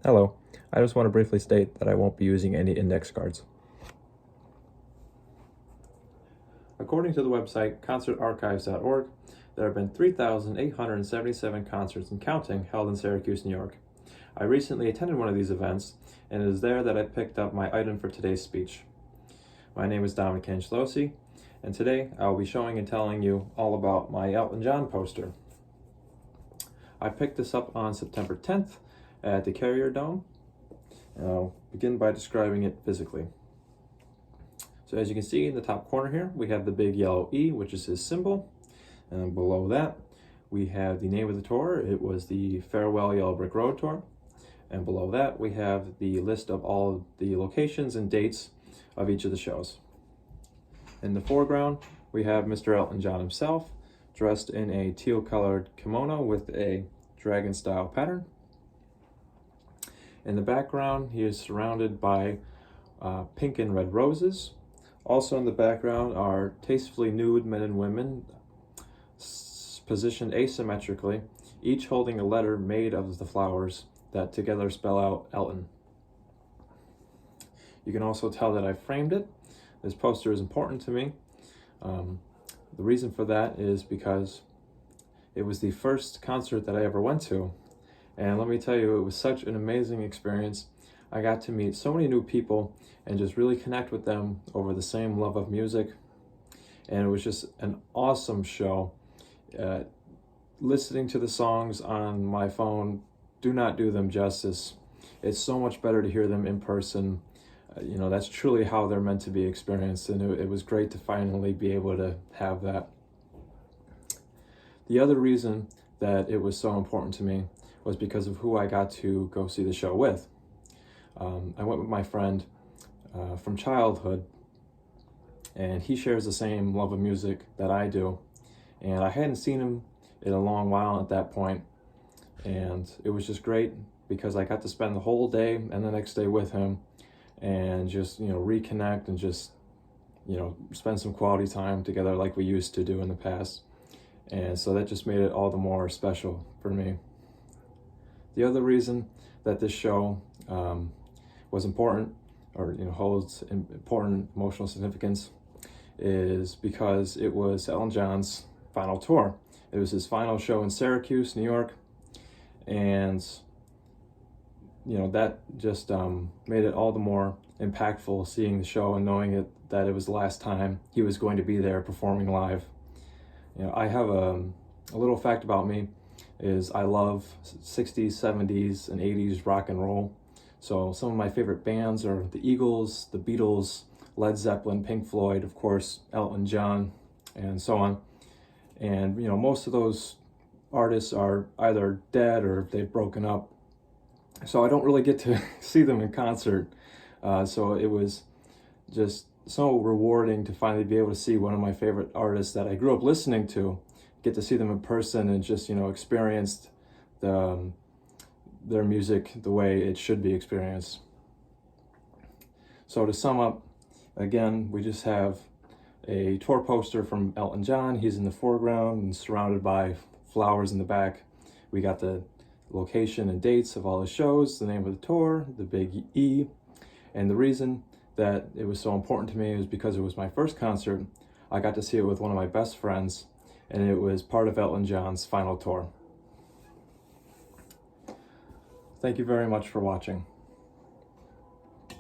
Hello, I just want to briefly state that I won't be using any index cards. According to the website concertarchives.org, there have been 3,877 concerts and counting held in Syracuse, New York. I recently attended one of these events, and it is there that I picked up my item for today's speech. My name is Cangialosi, and today I will be showing and telling you all about my Elton John poster. I picked this up on September 10th at the Carrier Dome, and I'll begin by describing it physically. So as you can see in the top corner here, we have the big yellow E, which is his symbol, and below that we have the name of the tour. It was the Farewell Yellow Brick Road Tour, and below that we have the list of all the locations and dates of each of the shows. In the foreground we have Mr. Elton John himself, dressed in a teal colored kimono with a dragon style pattern. In the background he is surrounded by pink and red roses. Also in the background are tastefully nude men and women positioned asymmetrically, each holding a letter made of the flowers that together spell out Elton. You can also tell that I framed it. This poster is important to me. The reason for that is because it was the first concert that I ever went to, and let me tell you, it was such an amazing experience. I got to meet so many new people and just really connect with them over the same love of music, and it was just an awesome show. Listening to the songs on my phone do not do them justice. It's so much better to hear them in person. That's truly how they're meant to be experienced, and it was great to finally be able to have that. The other reason that it was so important to me was because of who I got to go see the show with. I went with my friend from childhood, and he shares the same love of music that I do, and I hadn't seen him in a long while at that point, and it was just great because I got to spend the whole day and the next day with him and just reconnect and just spend some quality time together like we used to do in the past. And so that just made it all the more special for me. The other reason that this show was important, or holds important emotional significance, is because it was Elton John's final tour. It was his final show in Syracuse, New York, and that just made it all the more impactful seeing the show and knowing that it was the last time he was going to be there performing live. I have a little fact about me is I love 60s, 70s, and 80s rock and roll. So some of my favorite bands are the Eagles, the Beatles, Led Zeppelin, Pink Floyd, of course, Elton John, and so on. And most of those artists are either dead or they've broken up, so I don't really get to see them in concert. So it was just so rewarding to finally be able to see one of my favorite artists that I grew up listening to, get to see them in person and just experience their music the way it should be experienced. So to sum up, again, we just have a tour poster from Elton John. He's in the foreground and surrounded by flowers in the back. We got the location and dates of all the shows, the name of the tour, the big E, and the reason that it was so important to me is because it was my first concert. I got to see it with one of my best friends, and it was part of Elton John's final tour. Thank you very much for watching.